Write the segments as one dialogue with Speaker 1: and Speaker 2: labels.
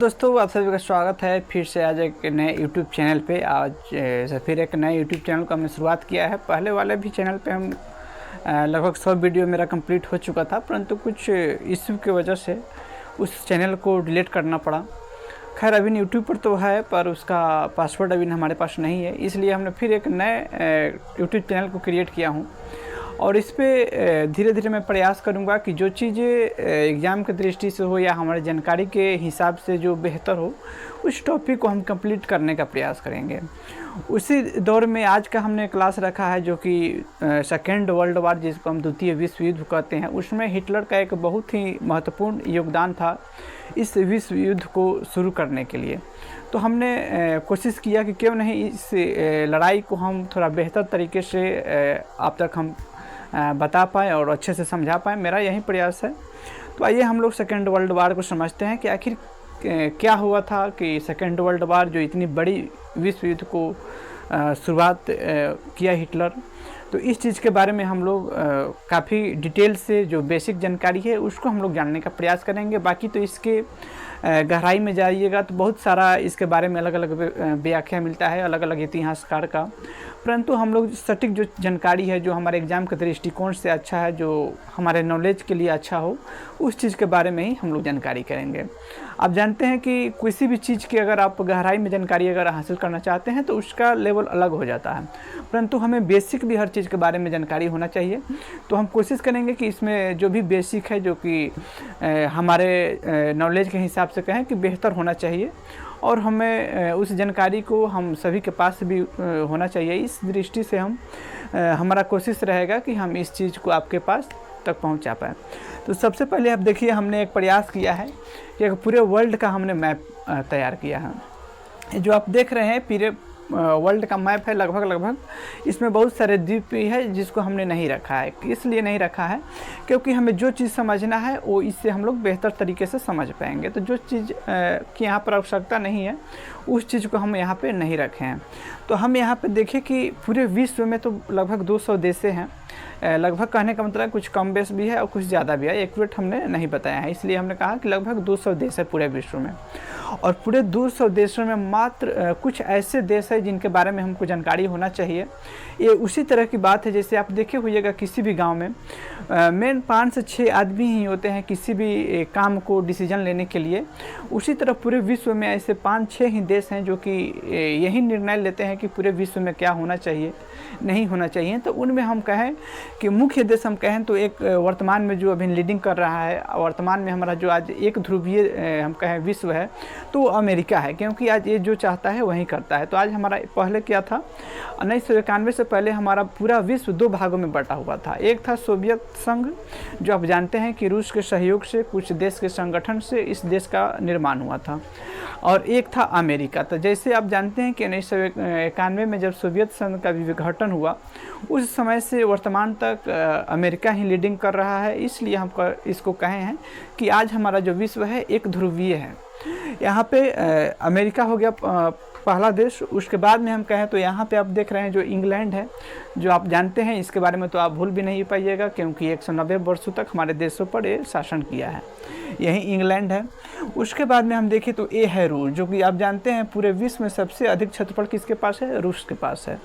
Speaker 1: दोस्तों, आप सभी का स्वागत है फिर से आज एक नए YouTube चैनल पे। आज से फिर एक नए YouTube चैनल को हमने शुरुआत किया है। पहले वाले भी चैनल पे हम लगभग 100 वीडियो मेरा कंप्लीट हो चुका था, परंतु कुछ इश्यू की वजह से उस चैनल को डिलीट करना पड़ा। खैर, अभी यूट्यूब पर तो है, पर उसका पासवर्ड अभी हमारे पास नहीं है, इसलिए हमने फिर एक नए YouTube चैनल को क्रिएट किया हूँ। और इस पे धीरे धीरे मैं प्रयास करूँगा कि जो चीज़ें एग्ज़ाम की दृष्टि से हो या हमारी जानकारी के हिसाब से जो बेहतर हो, उस टॉपिक को हम कंप्लीट करने का प्रयास करेंगे। उसी दौर में आज का हमने क्लास रखा है जो कि सेकेंड वर्ल्ड वार, जिसको हम द्वितीय विश्व युद्ध कहते हैं। उसमें हिटलर का एक बहुत ही महत्वपूर्ण योगदान था इस विश्व युद्ध को शुरू करने के लिए। तो हमने कोशिश किया कि क्यों नहीं इस लड़ाई को हम थोड़ा बेहतर तरीके से आप तक हम बता पाएँ और अच्छे से समझा पाएँ, मेरा यही प्रयास है। तो आइए हम लोग सेकेंड वर्ल्ड वार को समझते हैं कि आखिर क्या हुआ था कि सेकेंड वर्ल्ड वार जो इतनी बड़ी विश्व युद्ध को शुरुआत किया हिटलर। तो इस चीज़ के बारे में हम लोग काफ़ी डिटेल से जो बेसिक जानकारी है उसको हम लोग जानने का प्रयास करेंगे। बाकी तो इसके गहराई में जाइएगा तो बहुत सारा इसके बारे में अलग अलग व्याख्या मिलता है अलग अलग इतिहासकार का, परंतु हम लोग सटीक जो जानकारी है जो हमारे एग्ज़ाम के दृष्टिकोण से अच्छा है, जो हमारे नॉलेज के लिए अच्छा हो, उस चीज़ के बारे में ही हम लोग जानकारी करेंगे। आप जानते हैं कि किसी भी चीज़ की अगर आप गहराई में जानकारी अगर हासिल करना चाहते हैं तो उसका लेवल अलग हो जाता है, परंतु हमें बेसिक भी हर चीज़ के बारे में जानकारी होना चाहिए। तो हम कोशिश करेंगे कि इसमें जो भी बेसिक है जो कि हमारे नॉलेज के हिसाब से कहें कि बेहतर होना चाहिए, और हमें उस जानकारी को हम सभी के पास भी होना चाहिए। इस दृष्टि से हमारा कोशिश रहेगा कि हम इस चीज़ को आपके पास तक पहुंचा पाएँ। तो सबसे पहले आप देखिए, हमने एक प्रयास किया है कि एक पूरे वर्ल्ड का हमने मैप तैयार किया है। जो आप देख रहे हैं पूरे वर्ल्ड का मैप है लगभग। इसमें बहुत सारे द्वीप भी है जिसको हमने नहीं रखा है। इसलिए नहीं रखा है क्योंकि हमें जो चीज़ समझना है वो इससे हम लोग बेहतर तरीके से समझ पाएंगे। तो जो चीज़ की यहाँ पर आवश्यकता नहीं है उस चीज़ को हम यहाँ पे नहीं रखे हैं। तो हम यहाँ पे देखें कि पूरे विश्व में तो लगभग 200 देशें हैं। लगभग कहने का मतलब कुछ कम बेस भी है और कुछ ज़्यादा भी है, एक्यूरेट हमने नहीं बताया है, इसलिए हमने कहा कि लगभग 200 देश है पूरे विश्व में। और पूरे 200 देशों में मात्र कुछ ऐसे देश है जिनके बारे में हमको जानकारी होना चाहिए। ये उसी तरह की बात है जैसे आप देखे होइएगा किसी भी गांव में मेन 5 से 6 आदमी ही होते हैं किसी भी काम को डिसीजन लेने के लिए। उसी तरह पूरे विश्व में ऐसे 5-6 ही देश हैं जो कि यही निर्णय लेते हैं कि पूरे विश्व में क्या होना चाहिए नहीं होना चाहिए। तो उनमें हम कहें कि मुख्य देश हम कहें तो एक वर्तमान में जो अभी लीडिंग कर रहा है, वर्तमान में हमारा जो आज एक ध्रुवीय हम कहें विश्व है तो अमेरिका है, क्योंकि आज ये जो चाहता है वही करता है। तो आज हमारा पहले क्या था, 1991 से पहले हमारा पूरा विश्व 2 भागों में बटा हुआ था। एक था सोवियत संघ, जो आप जानते हैं कि रूस के सहयोग से कुछ देश के संगठन से इस देश का निर्माण हुआ था, और एक था अमेरिका। तो जैसे आप जानते हैं कि 1991 में जब सोवियत संघ का विघटन हुआ उस समय से वर्तमान तक अमेरिका ही लीडिंग कर रहा है। इसलिए हम इसको कहे हैं कि आज हमारा जो विश्व है एक ध्रुवीय है। यहाँ पे अमेरिका हो गया पहला देश। उसके बाद में हम कहें तो यहाँ पे आप देख रहे हैं जो इंग्लैंड है, जो आप जानते हैं इसके बारे में तो आप भूल भी नहीं पाइएगा क्योंकि 190 वर्षों तक हमारे देशों पर ये शासन किया है, यही इंग्लैंड है। उसके बाद में हम देखें तो ये है रूस, जो कि आप जानते हैं पूरे विश्व में सबसे अधिक क्षेत्रफल किसके पास है, रूस के पास है।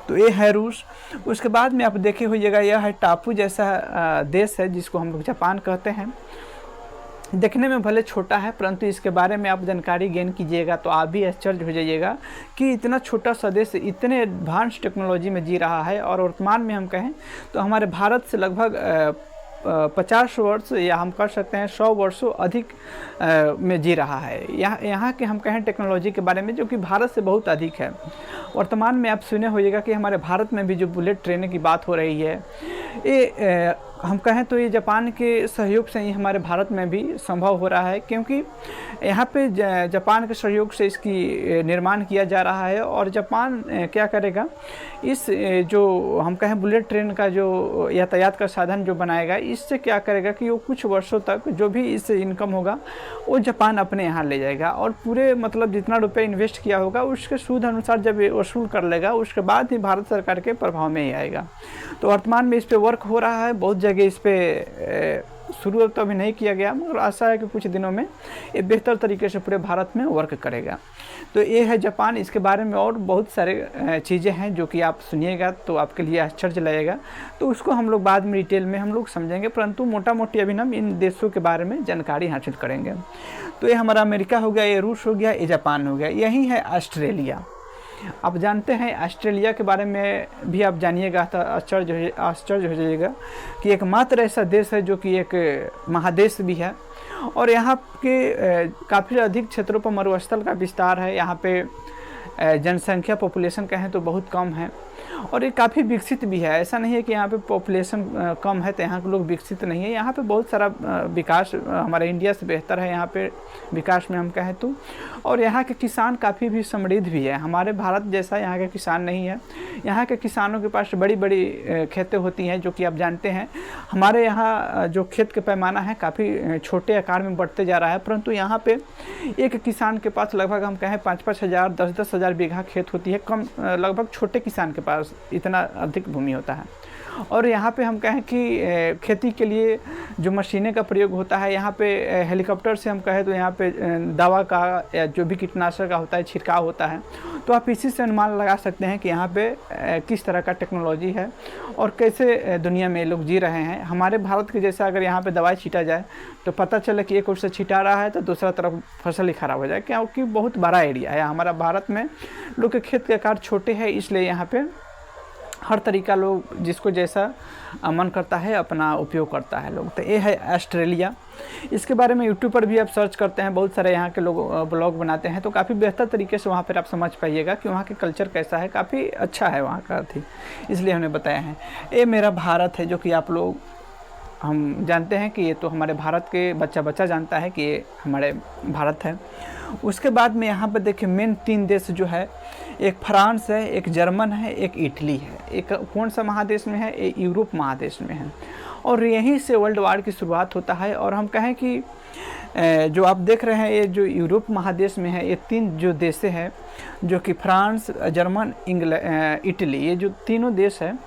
Speaker 1: तो ये है रूस। उसके बाद में आप देखे होइएगा यह है टापू जैसा देश है जिसको हम लोग जापान कहते हैं। देखने में भले छोटा है परंतु इसके बारे में आप जानकारी गेन कीजिएगा तो आप भी आश्चर्य हो जाइएगा कि इतना छोटा सा देश इतने एडवांस टेक्नोलॉजी में जी रहा है। और वर्तमान में हम कहें तो हमारे भारत से लगभग 50 वर्ष या हम कर सकते हैं 100 वर्षों अधिक में जी रहा है। यहाँ के हम कहें टेक्नोलॉजी के बारे में जो कि भारत से बहुत अधिक है। वर्तमान में आप सुने होइएगा कि हमारे भारत में भी जो बुलेट ट्रेन की बात हो रही है, ये हम कहें तो ये जापान के सहयोग से ही हमारे भारत में भी संभव हो रहा है, क्योंकि यहाँ पे जापान के सहयोग से इसकी निर्माण किया जा रहा है। और जापान क्या करेगा, इस जो हम कहें बुलेट ट्रेन का जो यातायात का साधन जो बनाएगा, इससे क्या करेगा कि वो कुछ वर्षों तक जो भी इससे इनकम होगा वो जापान अपने यहाँ ले जाएगा, और पूरे मतलब जितना रुपये इन्वेस्ट किया होगा उसके सूद अनुसार जब वसूल कर लेगा उसके बाद ही भारत सरकार के प्रभाव में ही आएगा। तो वर्तमान में इस पर वर्क हो रहा है, बहुत जगह इस पर शुरू तो अभी नहीं किया गया, मगर आशा है कि कुछ दिनों में ये बेहतर तरीके से पूरे भारत में वर्क करेगा। तो ये है जापान। इसके बारे में और बहुत सारे चीज़ें हैं जो कि आप सुनिएगा तो आपके लिए आश्चर्य लगेगा, तो उसको हम लोग बाद में डिटेल में हम लोग समझेंगे, परंतु मोटा मोटी अभी हम इन देशों के बारे में जानकारी हासिल करेंगे। तो ये हमारा अमेरिका हो गया, ये रूस हो गया, ये जापान हो गया। यही है ऑस्ट्रेलिया। आप जानते हैं ऑस्ट्रेलिया के बारे में भी आप जानिएगा तो आश्चर्य हो जाइएगा कि एकमात्र ऐसा देश है जो कि एक महादेश भी है, और यहाँ के काफ़ी अधिक क्षेत्रों पर मरुस्थल का विस्तार है। यहाँ पे जनसंख्या पॉपुलेशन कहें तो बहुत कम है, और ये काफ़ी विकसित भी है। ऐसा नहीं है कि यहाँ पे पॉपुलेशन कम है तो यहाँ के लोग विकसित नहीं है। यहाँ पे बहुत सारा विकास हमारे इंडिया से बेहतर है यहाँ पे विकास में हम कहें तो। और यहाँ के किसान काफ़ी भी समृद्ध भी है। हमारे भारत जैसा यहाँ के किसान नहीं है। यहाँ के किसानों के पास बड़ी बड़ी खेतें होती हैं, जो कि आप जानते हैं हमारे यहाँ जो खेत का पैमाना है काफ़ी छोटे आकार में बढ़ते जा रहा है, परंतु यहाँ पे एक किसान के पास लगभग हम कहें 5-5 हज़ार 10-10 हज़ार बीघा खेत होती है। कम लगभग छोटे किसान के पास इतना अधिक भूमि होता है। और यहाँ पे हम कहें कि खेती के लिए जो मशीनें का प्रयोग होता है, यहाँ पे हेलीकॉप्टर से हम कहें तो यहाँ पे दवा का या जो भी कीटनाशक का होता है छिड़काव होता है। तो आप इसी से अनुमान लगा सकते हैं कि यहाँ पे किस तरह का टेक्नोलॉजी है और कैसे दुनिया में लोग जी रहे हैं। हमारे भारत के जैसा अगर यहाँ पे दवाई छीटा जाए तो पता चले कि एक ओर से छिटा रहा है तो दूसरा तरफ फसल ही खराब हो जाए, क्योंकि बहुत बड़ा एरिया है। हमारा भारत में लोग के खेत के आकार छोटे हैं, इसलिए यहाँ पे हर तरीका लोग जिसको जैसा मन करता है अपना उपयोग करता है लोग। तो ये है ऑस्ट्रेलिया। इसके बारे में यूट्यूब पर भी आप सर्च करते हैं, बहुत सारे यहाँ के लोग ब्लॉग बनाते हैं, तो काफ़ी बेहतर तरीके से वहाँ पर आप समझ पाइएगा कि वहाँ के कल्चर कैसा है। काफ़ी अच्छा है वहाँ का थी, इसलिए हमने बताया है। ये मेरा भारत है, जो कि आप लोग हम जानते हैं कि ये तो हमारे भारत के बच्चा जानता है कि ये हमारे भारत है। उसके बाद में यहाँ पर देखिए मेन 3 देश जो है, एक फ्रांस है, एक जर्मन है, एक इटली है। एक कौन सा महादेश में है? ये यूरोप महादेश में है, और यहीं से वर्ल्ड वार की शुरुआत होता है। और हम कहें कि जो आप देख रहे हैं ये जो यूरोप महादेश में है, ये 3 जो देश हैं जो कि फ्रांस, जर्मन, इटली, ये जो तीनों देश हैं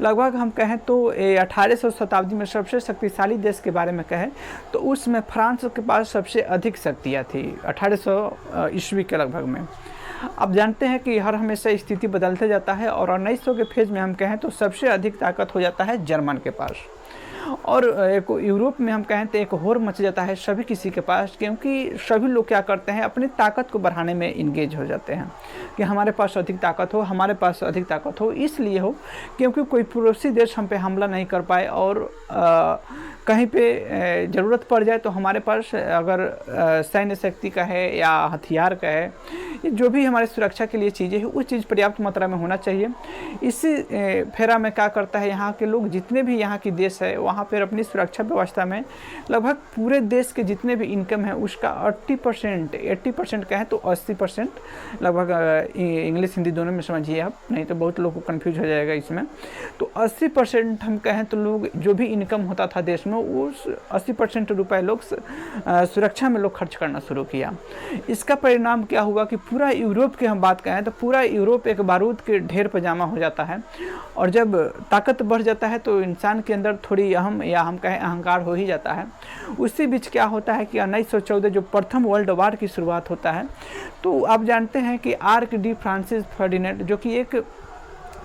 Speaker 1: लगभग हम कहें तो 1800 शताब्दी में सबसे शक्तिशाली देश के बारे में कहें तो उसमें फ्रांस के पास सबसे अधिक शक्तियाँ थी 1800 ईस्वी के लगभग में। अब जानते हैं कि हर हमेशा स्थिति बदलते जाता है, और 1900 के फेज में हम कहें तो सबसे अधिक ताकत हो जाता है जर्मन के पास, और एक यूरोप में हम कहें तो एक होड़ मच जाता है सभी किसी के पास, क्योंकि सभी लोग क्या करते हैं अपनी ताकत को बढ़ाने में इंगेज हो जाते हैं कि हमारे पास अधिक ताकत हो, हमारे पास अधिक ताकत हो। इसलिए हो क्योंकि कोई पड़ोसी देश हम पे हमला नहीं कर पाए, और कहीं पे ज़रूरत पड़ जाए तो हमारे पास अगर सैन्य शक्ति का है या हथियार का है, जो भी हमारे सुरक्षा के लिए चीज़ें हैं उस चीज़ पर्याप्त मात्रा में होना चाहिए। इसी फेरा में क्या करता है यहाँ के लोग, जितने भी यहाँ की देश है वहाँ पर अपनी सुरक्षा व्यवस्था में लगभग पूरे देश के जितने भी इनकम है उसका 80% कहें तो 80% लगभग, इंग्लिश हिंदी दोनों में समझिए आप, नहीं तो बहुत लोग को कन्फ्यूज हो जाएगा इसमें। तो 80% हम कहें तो लोग जो भी इनकम होता था देश में उस 80% रुपए लोग सुरक्षा में लोग खर्च करना शुरू किया। इसका परिणाम क्या हुआ कि पूरा यूरोप की हम बात करें तो पूरा यूरोप एक बारूद के ढेर पर जमा हो जाता है, और जब ताकत बढ़ जाता है तो इंसान के अंदर थोड़ी अहम या हम कहें अहंकार हो ही जाता है। उसी बीच क्या होता है कि 1914 जो प्रथम वर्ल्ड वार की शुरुआत होता है, तो आप जानते हैं कि आर्क डी फ्रांसिस फर्डिनेंड जो कि एक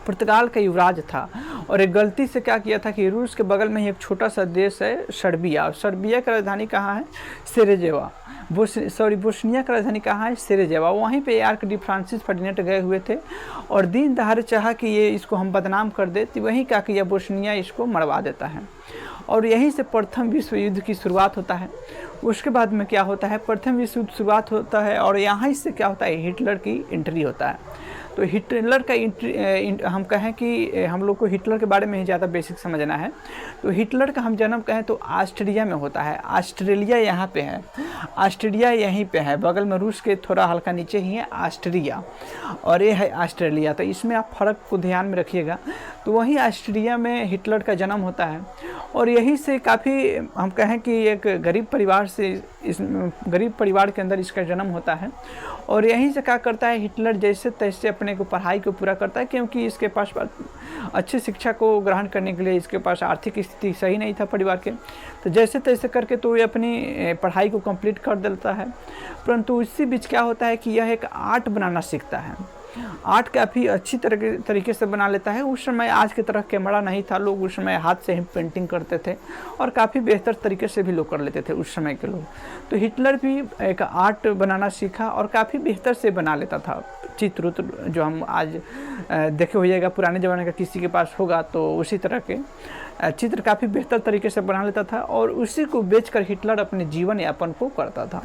Speaker 1: पुर्तगाल का युवराज था, और एक गलती से क्या किया था कि रूस के बगल में ही एक छोटा सा देश है सर्बिया। सर्बिया की राजधानी कहाँ है? सेरेजेवा। बोस्निया का राजधानी कहाँ है? सेरेजेवा। वहीं पे आर्क डी फ्रांसिस फर्डिनेंड गए हुए थे, और दिन दहाड़े चाहा कि ये इसको हम बदनाम कर दे, तो वहीं क्या किया, बोस्निया इसको मरवा देता है, और यहीं से प्रथम विश्व युद्ध की शुरुआत होता है। उसके बाद में क्या होता है, प्रथम विश्व युद्ध शुरुआत होता है, और यहाँ से क्या होता है, हिटलर की एंट्री होता है। तो हिटलर का हम कहें कि हम लोग को हिटलर के बारे में ही ज़्यादा बेसिक समझना है। तो हिटलर का हम जन्म कहें तो ऑस्ट्रिया में होता है। ऑस्ट्रेलिया यहाँ पे है, ऑस्ट्रिया यहीं पे है, बगल में रूस के थोड़ा हल्का नीचे ही है ऑस्ट्रिया, और ये है ऑस्ट्रेलिया। तो इसमें आप फ़र्क को ध्यान में रखिएगा। तो वहीं ऑस्ट्रिया में हिटलर का जन्म होता है, और यहीं से काफ़ी हम कहें कि एक गरीब परिवार से, इस गरीब परिवार के अंदर इसका जन्म होता है। और यहीं से क्या करता है हिटलर, जैसे तैसे अपने अपने को पढ़ाई को पूरा करता है, क्योंकि इसके पास अच्छी शिक्षा को ग्रहण करने के लिए इसके पास आर्थिक स्थिति सही नहीं था परिवार के। तो जैसे तैसे करके तो ये अपनी पढ़ाई को कंप्लीट कर देता है। परंतु इसी बीच क्या होता है कि यह एक आर्ट बनाना सीखता है। आर्ट काफ़ी अच्छी तरीके से बना लेता है। उस समय आज की तरह कैमरा नहीं था, लोग उस समय हाथ से ही पेंटिंग करते थे और काफ़ी बेहतर तरीके से भी लोग कर लेते थे उस समय के लोग। तो हिटलर भी एक आर्ट बनाना सीखा और काफ़ी बेहतर से बना लेता था चित्र जो हम आज देखे होइएगा पुराने ज़माने का किसी के पास होगा तो उसी तरह के चित्र काफ़ी बेहतर तरीके से बना लेता था और उसी को बेचकर हिटलर अपने जीवन यापन को करता था।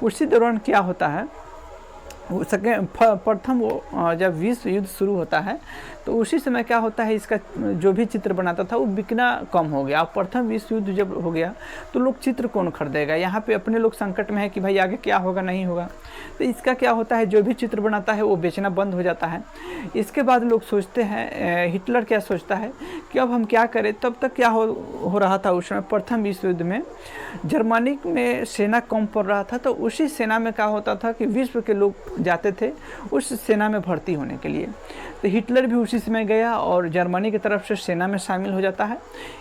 Speaker 1: उसी दौरान क्या होता है, प्रथम जब विश्व युद्ध शुरू होता है तो उसी समय क्या होता है, इसका जो भी चित्र बनाता था वो बिकना कम हो गया। अब प्रथम विश्व युद्ध जब हो गया तो लोग चित्र कौन खरीदेगा, यहाँ पे अपने लोग संकट में है कि भाई आगे क्या होगा नहीं होगा। तो इसका क्या होता है, जो भी चित्र बनाता है वो बेचना बंद हो जाता है। इसके बाद लोग सोचते हैं, हिटलर क्या सोचता है कि अब हम क्या करें। तब तक क्या हो रहा था उस समय प्रथम विश्व युद्ध में जर्मनी में सेना कम पड़ रहा था, तो उसी सेना में क्या होता था कि विश्व के लोग जाते थे उस सेना में भर्ती होने के लिए। तो हिटलर भी उसी समय गया और जर्मनी की तरफ से सेना में शामिल हो जाता है।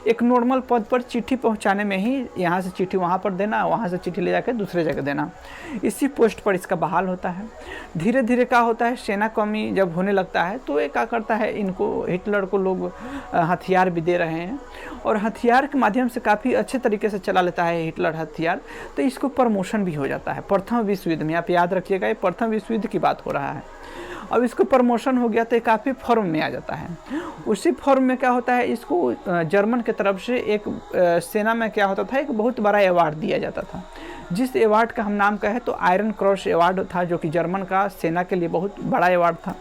Speaker 1: एक नॉर्मल पद पर चिट्ठी पहुंचाने में ही यहाँ से चिट्ठी वहाँ पर देना, वहाँ से चिट्ठी ले जाकर दूसरे जगह देना, इसी पोस्ट पर इसका बहाल होता है। धीरे धीरे क्या होता है, सेना कमी जब होने लगता है तो ये क्या करता है, इनको हिटलर को लोग हथियार भी दे रहे हैं और हथियार के माध्यम से काफ़ी अच्छे तरीके से चला लेता है हिटलर हथियार। तो इसको प्रमोशन भी हो जाता है प्रथम विश्व युद्ध में। आप याद रखिएगा ये प्रथम विश्व युद्ध की बात हो रहा है। अब इसको प्रमोशन हो गया तो काफ़ी फॉर्म में आ जाता है। उसी फॉर्म में क्या होता है, इसको जर्मन की तरफ से एक सेना में क्या होता था, एक बहुत बड़ा अवार्ड दिया जाता था, जिस अवार्ड का हम नाम कहें तो आयरन क्रॉस अवार्ड था, जो कि जर्मन का सेना के लिए बहुत बड़ा अवार्ड था।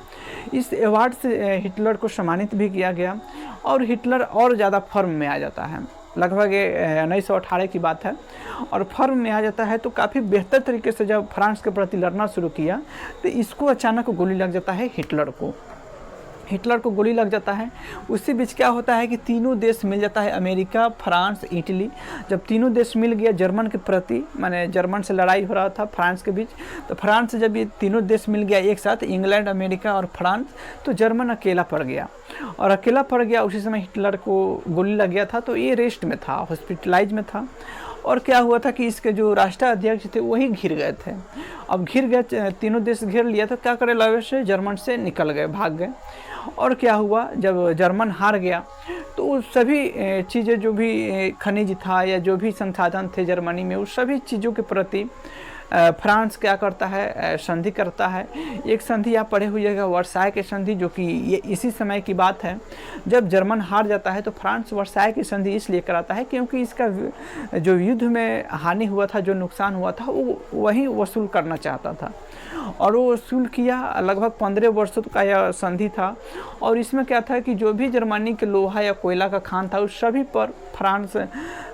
Speaker 1: इस अवार्ड से हिटलर को सम्मानित भी किया गया और हिटलर और ज़्यादा फॉर्म में आ जाता है। लगभग 1918 की बात है और फॉर्म में आ जाता है। तो काफ़ी बेहतर तरीके से जब फ्रांस के प्रति लड़ना शुरू किया तो इसको अचानक गोली लग जाता है हिटलर को गोली लग जाता है। उसी बीच क्या होता है कि तीनों देश मिल जाता है, अमेरिका, फ्रांस, इटली। जब तीनों देश मिल गया जर्मन के प्रति, माने जर्मन से लड़ाई हो रहा था फ्रांस के बीच, तो फ्रांस से जब ये तीनों देश मिल गया एक साथ, इंग्लैंड, अमेरिका और फ्रांस, तो जर्मन अकेला पड़ गया। और अकेला पड़ गया उसी समय हिटलर को गोली लग गया था, तो ये रेस्ट में था, हॉस्पिटलाइज में था। और क्या हुआ था कि इसके जो राष्ट्राध्यक्ष थे वही घिर गए थे। अब घिर गए, तीनों देश घेर लिया, तो क्या करे, लवे से जर्मन से निकल गए, भाग गए। और क्या हुआ, जब जर्मन हार गया तो सभी चीज़ें, जो भी खनिज था या जो भी संसाधन थे जर्मनी में, उस सभी चीज़ों के प्रति फ्रांस क्या करता है, संधि करता है। एक संधि आप पढ़े हुए वर्साय की संधि, जो कि ये इसी समय की बात है। जब जर्मन हार जाता है तो फ्रांस वर्साय की संधि इसलिए कराता है क्योंकि इसका जो युद्ध में हानि हुआ था, जो नुकसान हुआ था, वो वही वसूल करना चाहता था और वो वसूल किया। लगभग 15 वर्षों का यह संधि था और इसमें क्या था कि जो भी जर्मनी के लोहा या कोयला का खान था उस सभी पर फ्रांस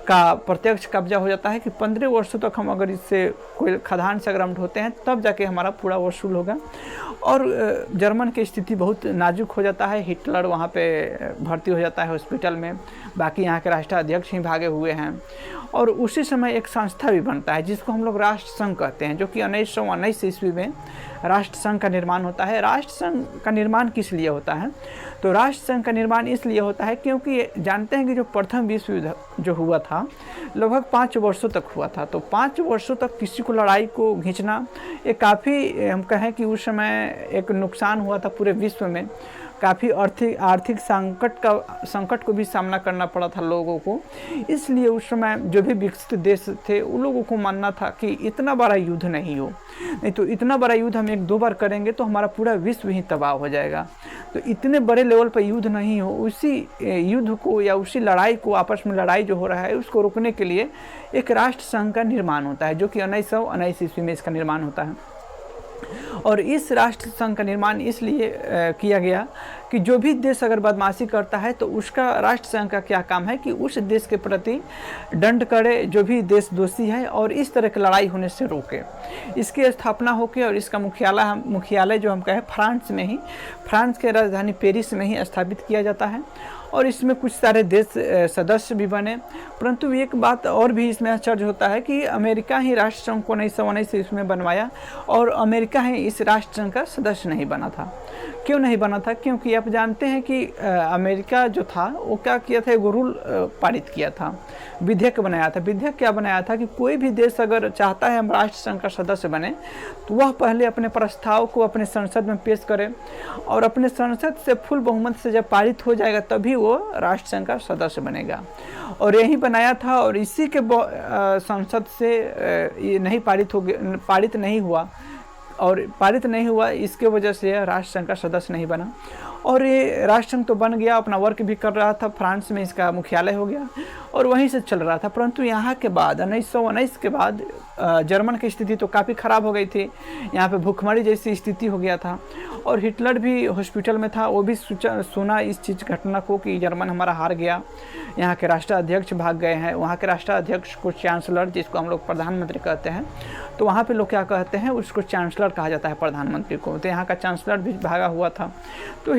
Speaker 1: का प्रत्यक्ष कब्जा हो जाता है कि 15 वर्षों तक हम अगर इससे कोई खदान से अगर हम ढोते हैं तब जाके हमारा पूरा वसूल होगा। और जर्मन की स्थिति बहुत नाजुक हो जाता है। हिटलर वहाँ पे भर्ती हो जाता है हॉस्पिटल में, बाकी यहाँ के राष्ट्राध्यक्ष ही भागे हुए हैं। और उसी समय एक संस्था भी बनता है जिसको हम लोग राष्ट्र संघ कहते हैं, जो कि 1919 ईस्वी में राष्ट्र संघ का निर्माण होता है। राष्ट्र संघ का निर्माण किस लिए होता है, तो राष्ट्र संघ का निर्माण इसलिए होता है क्योंकि जानते हैं कि जो प्रथम विश्व युद्ध जो हुआ था लगभग 5 वर्षों तक हुआ था। तो 5 वर्षों तक किसी को लड़ाई को खींचना ये काफ़ी, हम कहें कि उस समय एक नुकसान हुआ था पूरे विश्व में। काफ़ी आर्थिक संकट को भी सामना करना पड़ा था लोगों को। इसलिए उस समय जो भी विकसित देश थे उन लोगों को मानना था कि इतना बड़ा युद्ध नहीं हो, नहीं तो इतना बड़ा युद्ध हम 1-2 बार करेंगे तो हमारा पूरा विश्व ही तबाह हो जाएगा। तो इतने बड़े लेवल पर युद्ध नहीं हो, उसी युद्ध को या उसी लड़ाई को, आपस में लड़ाई जो हो रहा है उसको रोकने के लिए एक राष्ट्र संघ का निर्माण होता है, जो कि 1919 ईस्वी में इसका निर्माण होता है। और इस राष्ट्र संघ का निर्माण इसलिए किया गया कि जो भी देश अगर बदमाशी करता है तो उसका राष्ट्र संघ का क्या काम है कि उस देश के प्रति दंड करे, जो भी देश दोषी है, और इस तरह की लड़ाई होने से रोके। इसकी स्थापना होके और इसका मुख्यालय जो हम कहें फ्रांस में ही, फ्रांस के राजधानी पेरिस में ही स्थापित किया जाता है। और इसमें कुछ सारे देश सदस्य भी बने। परंतु एक बात और भी इसमें आश्चर्य होता है कि अमेरिका ही राष्ट्र संघ को 1919 से इसमें बनवाया और अमेरिका ही इस राष्ट्र संघ का सदस्य नहीं बना था। क्यों नहीं बना था? क्योंकि आप जानते हैं कि अमेरिका जो था वो क्या किया था, एक रूल पारित किया था, विधेयक बनाया था। विधेयक क्या बनाया था कि कोई भी देश अगर चाहता है हम राष्ट्र संघ का सदस्य बने तो वह पहले अपने प्रस्ताव को अपने संसद में पेश करे, और अपने संसद से फुल बहुमत से जब पारित हो जाएगा तभी वो राष्ट्र संघ का सदस्य बनेगा। और यही बनाया था, और इसी के संसद से ये नहीं पारित नहीं हुआ, और पारित नहीं हुआ, इसके वजह से राष्ट्र संघ का सदस्य नहीं बना। और ये राष्ट्र संघ तो बन गया, अपना वर्क भी कर रहा था, फ्रांस में इसका मुख्यालय हो गया और वहीं से चल रहा था। परंतु यहाँ के बाद 1919 के बाद जर्मन की स्थिति तो काफ़ी ख़राब हो गई थी, यहाँ पे भूखमरी जैसी स्थिति हो गया था, और हिटलर भी हॉस्पिटल में था। वो भी सुना इस चीज़ घटना को कि जर्मन हमारा हार गया, यहाँ के राष्ट्राध्यक्ष भाग गए हैं। वहाँ के राष्ट्राध्यक्ष को चांसलर, जिसको हम लोग प्रधानमंत्री कहते हैं, तो वहाँ पे लोग क्या कहते हैं, उसको चांसलर कहा जाता है प्रधानमंत्री को। तो यहाँ का चांसलर भी भागा हुआ था। तो